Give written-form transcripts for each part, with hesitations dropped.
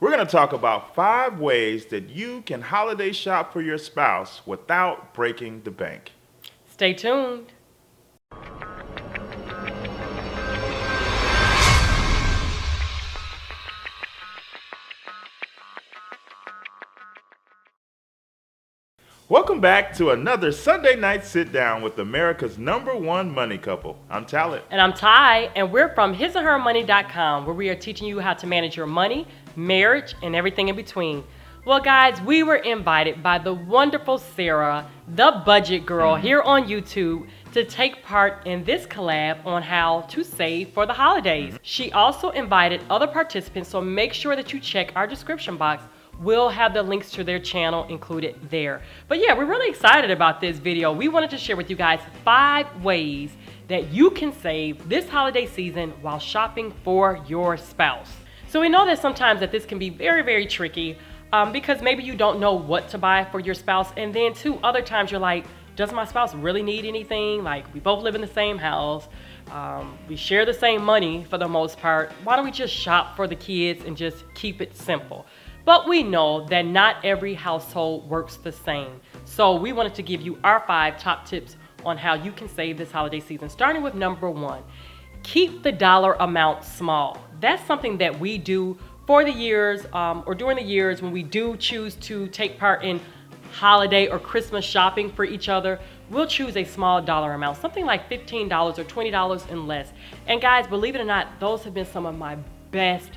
We're going to talk about 5 ways that you can holiday shop for your spouse without breaking the bank. Stay tuned. Welcome back to another Sunday night sit down with America's #1 money couple. I'm Talent. And I'm Ty, and we're from hisandhermoney.com, where we are teaching you how to manage your money, marriage, and everything in between. Well, guys, we were invited by the wonderful Sarah, the budget girl, here on YouTube to take part in this collab on how to save for the holidays. She also invited other participants, so make sure that you check our description box. We'll have the links to their channel included there. But yeah, we're really excited about this video. We wanted to share with you guys 5 ways that you can save this holiday season while shopping for your spouse. So we know that sometimes that this can be very, very tricky because maybe you don't know what to buy for your spouse. And then too, other times you're like, does my spouse really need anything? Like, we both live in the same house. We share the same money for the most part. Why don't we just shop for the kids and just keep it simple? But we know that not every household works the same. So we wanted to give you our 5 top tips on how you can save this holiday season, starting with number 1. Keep the dollar amount small. That's something that we do for the years or during the years when we do choose to take part in holiday or Christmas shopping for each other. We'll choose a small dollar amount, something like $15 or $20 and less. And guys, believe it or not, those have been some of my best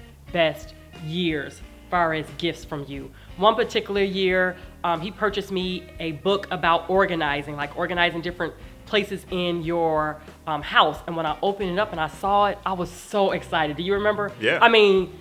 years far as gifts from you. One particular year, he purchased me a book about organizing, like organizing different places in your house. And when I opened it up and I saw it, I was so excited. Do you remember? Yeah. I mean,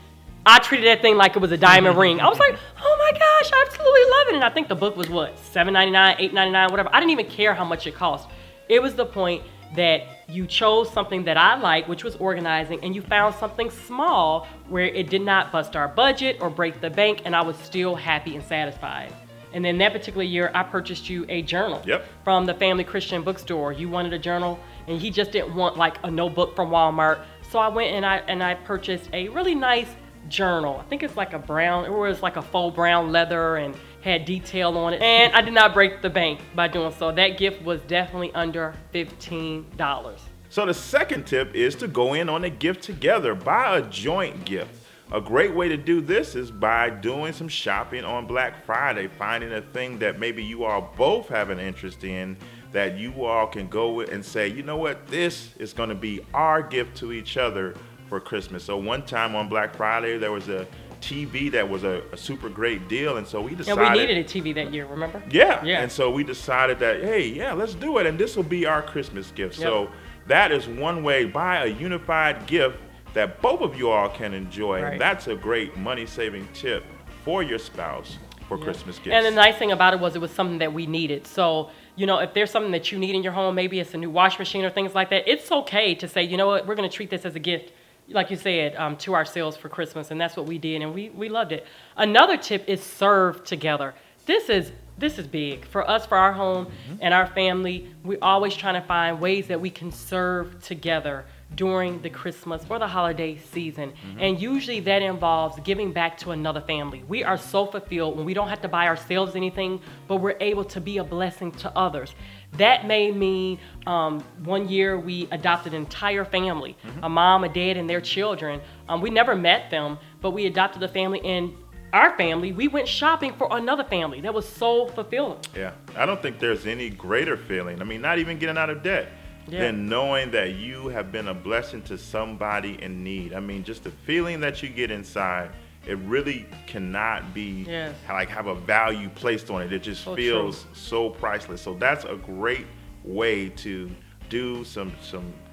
I treated that thing like it was a diamond ring. I was like, oh my gosh, I absolutely love it. And I think the book was what, $7.99, $8.99, whatever. I didn't even care how much it cost. It was the point that you chose something that I like, which was organizing, and you found something small where it did not bust our budget or break the bank, and I was still happy and satisfied. And then that particular year, I purchased you a journal from the Family Christian Bookstore. You wanted a journal, and he just didn't want like a notebook from Walmart. So I went and I purchased a really nice journal. I think it's like a brown, it was like a faux brown leather and had detail on it. And I did not break the bank by doing so. That gift was definitely under $15. So the second tip is to go in on a gift together. Buy a joint gift. A great way to do this is by doing some shopping on Black Friday, finding a thing that maybe you all both have an interest in that you all can go with and say, you know what, this is going to be our gift to each other for Christmas. So one time on Black Friday, there was a TV that was a super great deal, and so we decided. And we needed a TV that year, remember? Yeah. And so we decided that, hey, yeah, let's do it, and this will be our Christmas gift. So that is one way. Buy a unified gift that both of you all can enjoy. Right. And that's a great money-saving tip for your spouse for Christmas gifts. And the nice thing about it was something that we needed. So, you know, if there's something that you need in your home, maybe it's a new washing machine or things like that, it's okay to say, you know what, we're going to treat this as a gift, like you said, to ourselves for Christmas. And that's what we did, and we loved it. Another tip is serve together. This is big for us, for our home and our family. We're always trying to find ways that we can serve together during the Christmas or the holiday season. And usually that involves giving back to another family. We are so fulfilled when we don't have to buy ourselves anything, but we're able to be a blessing to others. That may mean one year we adopted an entire family, a mom, a dad, and their children. We never met them, but we adopted a family, and our family, we went shopping for another family. That was so fulfilling. Yeah, I don't think there's any greater feeling. I mean, not even getting out of debt. Than knowing that you have been a blessing to somebody in need. I mean, just the feeling that you get inside, it really cannot be like have a value placed on it. It just feels so priceless. So that's a great way to do some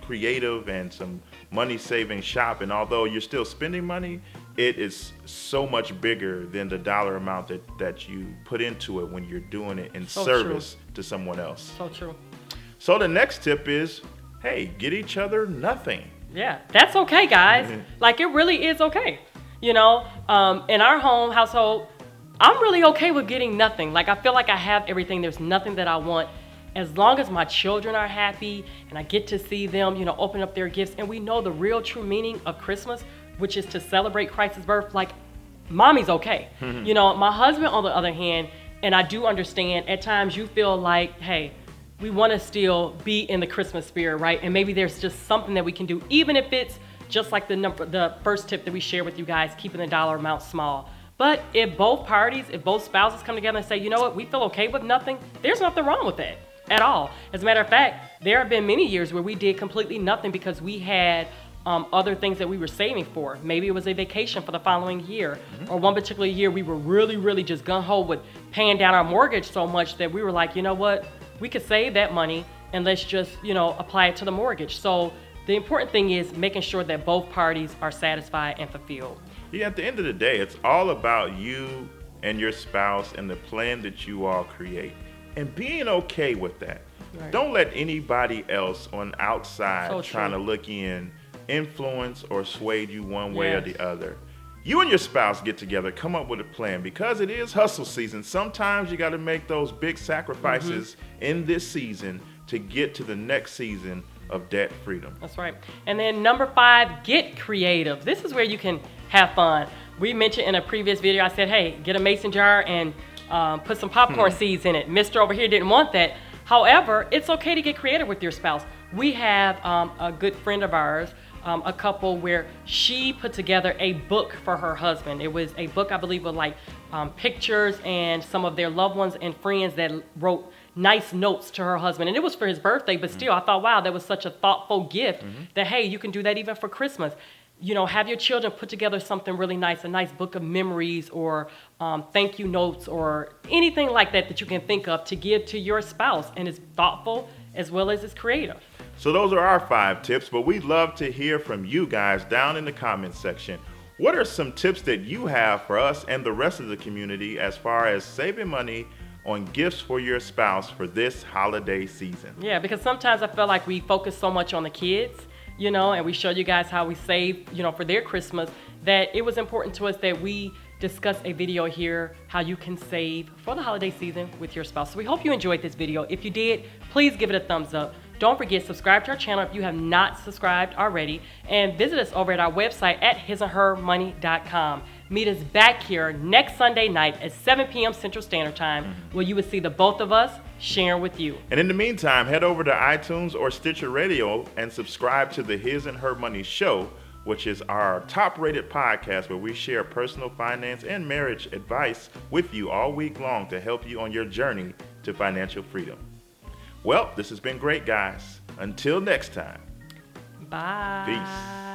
creative and some money-saving shopping. Although you're still spending money, it is so much bigger than the dollar amount that you put into it when you're doing it in service to someone else. So true. So the next tip is, hey, get each other nothing. Yeah, that's okay, guys. Like, it really is okay. You know, in our household, I'm really okay with getting nothing. Like, I feel like I have everything. There's nothing that I want. As long as my children are happy and I get to see them, you know, open up their gifts, and we know the real true meaning of Christmas, which is to celebrate Christ's birth, like, mommy's okay. You know, my husband, on the other hand, and I do understand, at times you feel like, hey, we want to still be in the Christmas spirit, right? And maybe there's just something that we can do, even if it's just like the first tip that we share with you guys, keeping the dollar amount small. But if both parties, if both spouses come together and say, you know what, we feel okay with nothing, there's nothing wrong with that at all. As a matter of fact, there have been many years where we did completely nothing because we had other things that we were saving for. Maybe it was a vacation for the following year, or one particular year we were really, really just gung-ho with paying down our mortgage so much that we were like, you know what, we could save that money and let's just, you know, apply it to the mortgage. So the important thing is making sure that both parties are satisfied and fulfilled. Yeah, at the end of the day, it's all about you and your spouse and the plan that you all create and being okay with that. Right. Don't let anybody else on outside So trying to true. look in influence or sway you one way or Yes. the other. You and your spouse get together, come up with a plan, because it is hustle season. Sometimes you got to make those big sacrifices in this season to get to the next season of debt freedom. That's right. And then number 5, get creative. This is where you can have fun. We mentioned in a previous video, I said, hey, get a mason jar and put some popcorn seeds in it. Mr. over here didn't want that. However, it's okay to get creative with your spouse. We have a good friend of ours, a couple where she put together a book for her husband. It was a book, I believe, with like pictures and some of their loved ones and friends that wrote nice notes to her husband. And it was for his birthday, but still, I thought, wow, that was such a thoughtful gift that, hey, you can do that even for Christmas. You know, have your children put together something really nice, a nice book of memories or thank you notes or anything like that that you can think of to give to your spouse. And it's thoughtful as well as it's creative. So those are our 5 tips, but we'd love to hear from you guys down in the comments section. What are some tips that you have for us and the rest of the community as far as saving money on gifts for your spouse for this holiday season? Yeah, because sometimes I feel like we focus so much on the kids, you know, and we show you guys how we save, you know, for their Christmas, that it was important to us that we discuss a video here how you can save for the holiday season with your spouse. So we hope you enjoyed this video. If you did, please give it a thumbs up. Don't forget, subscribe to our channel if you have not subscribed already, and visit us over at our website at hisandhermoney.com. Meet us back here next Sunday night at 7 p.m. Central Standard Time, where you will see the both of us sharing with you. And in the meantime, head over to iTunes or Stitcher Radio and subscribe to the His and Her Money Show, which is our top-rated podcast where we share personal finance and marriage advice with you all week long to help you on your journey to financial freedom. Well, this has been great, guys. Until next time. Bye. Peace.